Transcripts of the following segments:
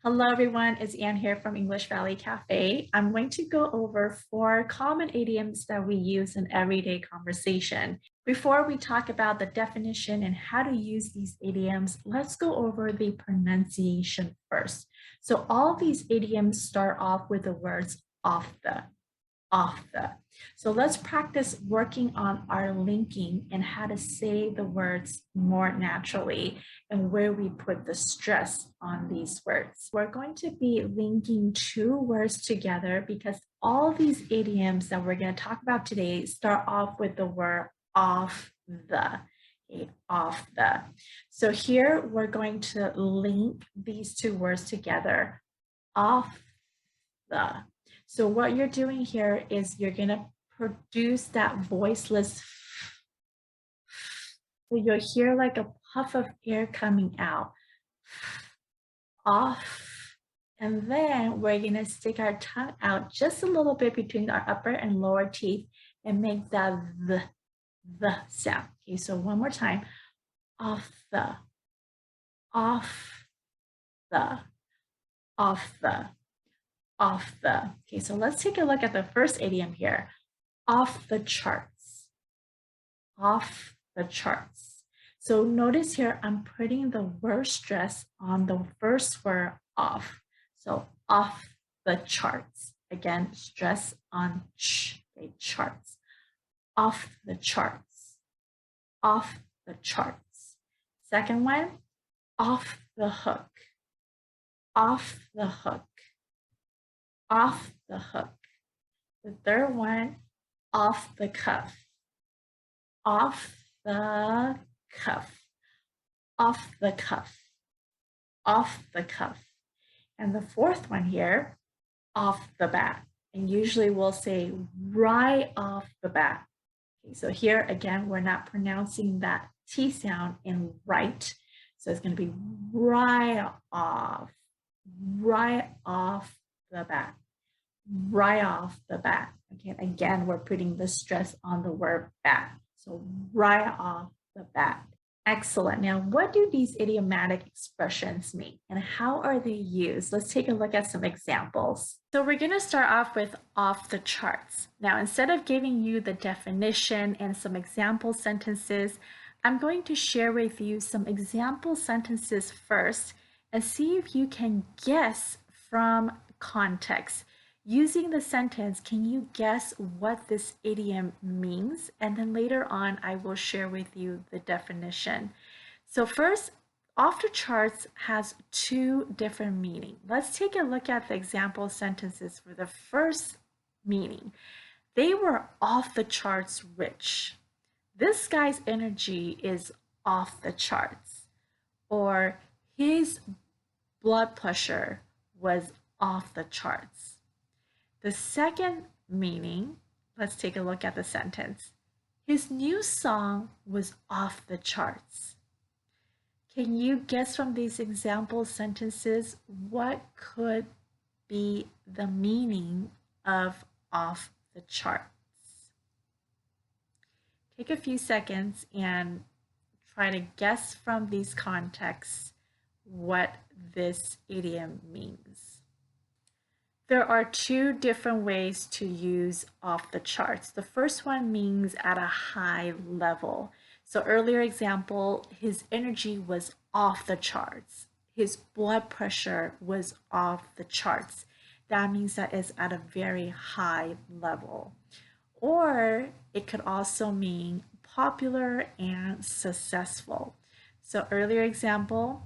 Hello everyone, it's Anne here from English Valley Cafe. I'm going to go over 4 common idioms that we use in everyday conversation. Before we talk about the definition and how to use these idioms, let's go over the pronunciation first. So all these idioms start off with the words off the. So let's practice working on our linking and how to say the words more naturally and where we put the stress on these words. We're going to be linking 2 words together because all these idioms that we're going to talk about today start off with the word off the. Okay, off the. So here we're going to link these 2 words together. Off the. So what you're doing here is you're going to produce that voiceless. So you'll hear like a puff of air coming out. Off. And then we're going to stick our tongue out just a little bit between our upper and lower teeth and make that the sound. Okay, so one more time. Off the. Off the. Off the. Off the. Okay, so let's take a look at the first idiom here. Off the charts. Off the charts. So notice here, I'm putting the word stress on the first word off. So off the charts. Again, stress on okay, charts. Off the charts. Off the charts. Second one, off the hook. Off the hook. Off the hook. The third one, off the cuff. Off the cuff. Off the cuff. Off the cuff. And the fourth one here, off the bat. And usually we'll say right off the bat. Okay, so here again, we're not pronouncing that T sound in right. So it's going to be right off the bat. Right off the bat. Okay, again, we're putting the stress on the word bat. So right off the bat. Excellent. Now, what do these idiomatic expressions mean and how are they used? Let's take a look at some examples. So we're going to start off with off the charts. Now, instead of giving you the definition and some example sentences, I'm going to share with you some example sentences first and see if you can guess from context. Using the sentence, can you guess what this idiom means? And then later on, I will share with you the definition. So first, off the charts has 2 different meanings. Let's take a look at the example sentences for the first meaning. They were off the charts rich. This guy's energy is off the charts. Or his blood pressure was off the charts. The second meaning, let's take a look at the sentence. His new song was off the charts. Can you guess from these example sentences what could be the meaning of off the charts? Take a few seconds and try to guess from these contexts what this idiom means. There are 2 different ways to use off the charts. The first one means at a high level. So earlier example, his energy was off the charts. His blood pressure was off the charts. That means that it's at a very high level. Or it could also mean popular and successful. So earlier example,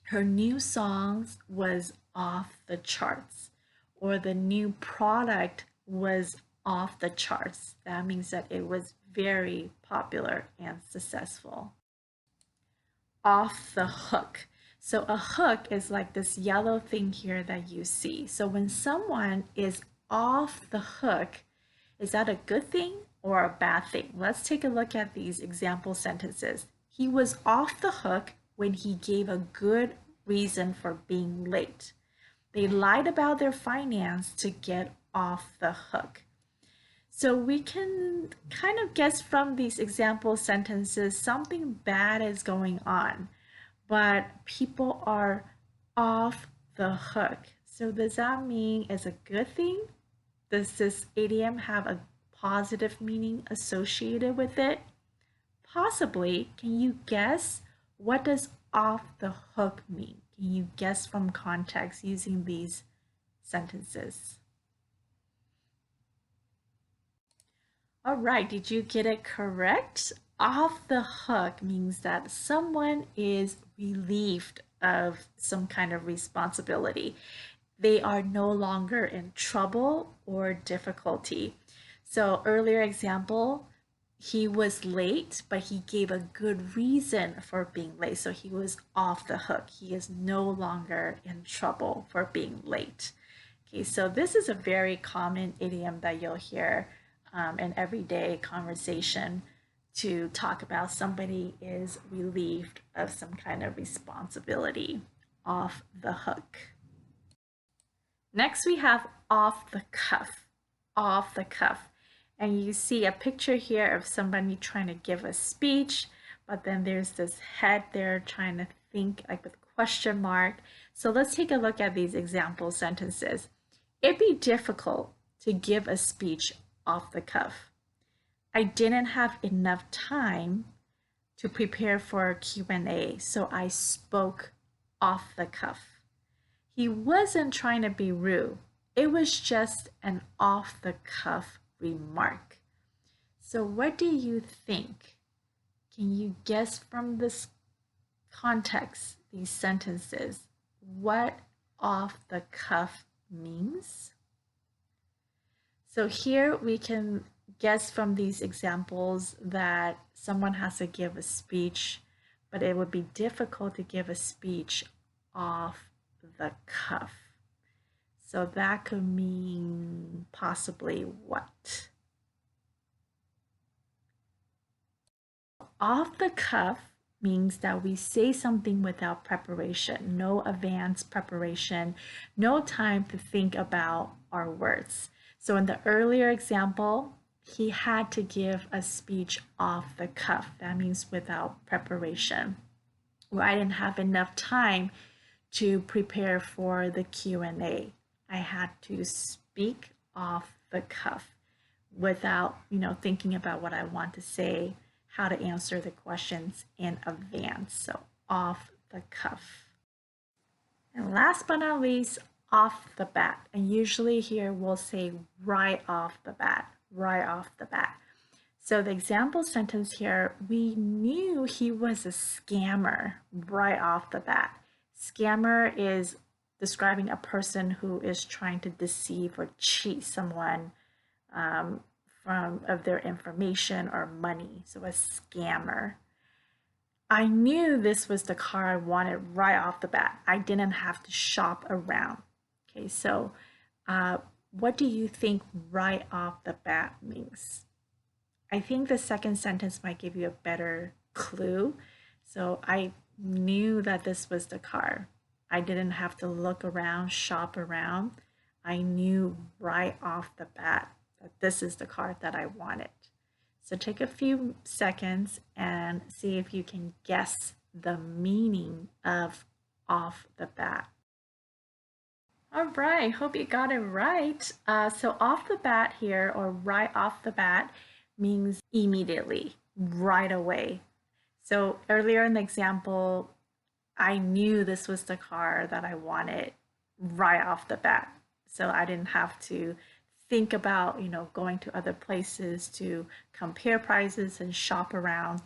her new songs was off the charts. Or the new product was off the charts. That means that it was very popular and successful. Off the hook. So a hook is like this yellow thing here that you see. So when someone is off the hook, is that a good thing or a bad thing? Let's take a look at these example sentences. He was off the hook when he gave a good reason for being late. They lied about their finance to get off the hook. So we can kind of guess from these example sentences something bad is going on, but people are off the hook. So does that mean it's a good thing? Does this idiom have a positive meaning associated with it? Possibly. Can you guess? What does off the hook mean? Can you guess from context using these sentences? All right, did you get it correct? Off the hook means that someone is relieved of some kind of responsibility. They are no longer in trouble or difficulty. So earlier example, he was late, but he gave a good reason for being late. So he was off the hook. He is no longer in trouble for being late. Okay, so this is a very common idiom that you'll hear in everyday conversation to talk about somebody is relieved of some kind of responsibility, off the hook. Next, we have off the cuff, off the cuff. And you see a picture here of somebody trying to give a speech, but then there's this head there trying to think like with question mark. So let's take a look at these example sentences. It'd be difficult to give a speech off the cuff. I didn't have enough time to prepare for a Q&A, so I spoke off the cuff. He wasn't trying to be rude. It was just an off-the-cuff remark. So what do you think? Can you guess from this context, these sentences, what off-the-cuff means? So here we can guess from these examples that someone has to give a speech, but it would be difficult to give a speech off the cuff. So that could mean possibly what? Off the cuff means that we say something without preparation, no advanced preparation, no time to think about our words. So in the earlier example, he had to give a speech off the cuff. That means without preparation. Or I didn't have enough time to prepare for the Q&A. I had to speak off the cuff without, thinking about what I want to say, how to answer the questions in advance. So off the cuff. And last but not least, off the bat. And usually here we'll say right off the bat, right off the bat. So the example sentence here, we knew he was a scammer right off the bat. Scammer is describing a person who is trying to deceive or cheat someone of their information or money. So a scammer. I knew this was the car I wanted right off the bat. I didn't have to shop around. Okay, so what do you think right off the bat means? I think the second sentence might give you a better clue. So I knew that this was the car. I didn't have to look around, shop around. I knew right off the bat that this is the car that I wanted. So take a few seconds and see if you can guess the meaning of off the bat. All right, hope you got it right. So off the bat here, or right off the bat, means immediately, right away. So earlier in the example, I knew this was the car that I wanted right off the bat. So I didn't have to think about, going to other places to compare prices and shop around.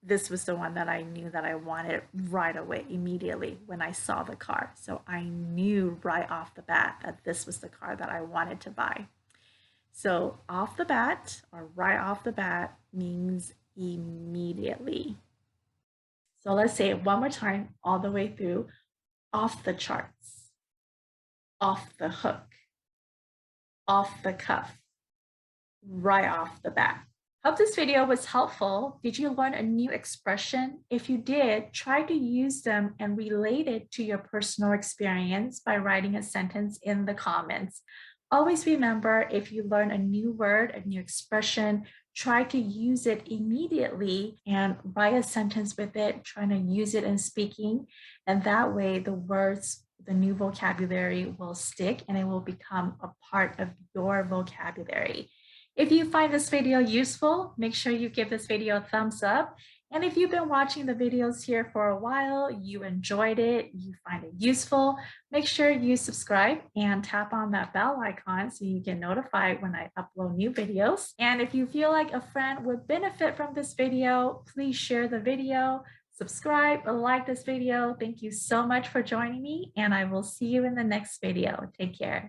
This was the one that I knew that I wanted right away, immediately when I saw the car. So I knew right off the bat that this was the car that I wanted to buy. So off the bat, or right off the bat, means immediately. So let's say it one more time, all the way through. Off the charts, off the hook, off the cuff, right off the bat. Hope this video was helpful. Did you learn a new expression? If you did, try to use them and relate it to your personal experience by writing a sentence in the comments. Always remember, if you learn a new word, a new expression, try to use it immediately and write a sentence with it, trying to use it in speaking. And that way the words the new vocabulary will stick and it will become a part of your vocabulary. If you find this video useful, make sure you give this video a thumbs up. And if you've been watching the videos here for a while, you enjoyed it, you find it useful, make sure you subscribe and tap on that bell icon so you get notified when I upload new videos. And if you feel like a friend would benefit from this video, please share the video, subscribe, like this video. Thank you so much for joining me, and I will see you in the next video. Take care.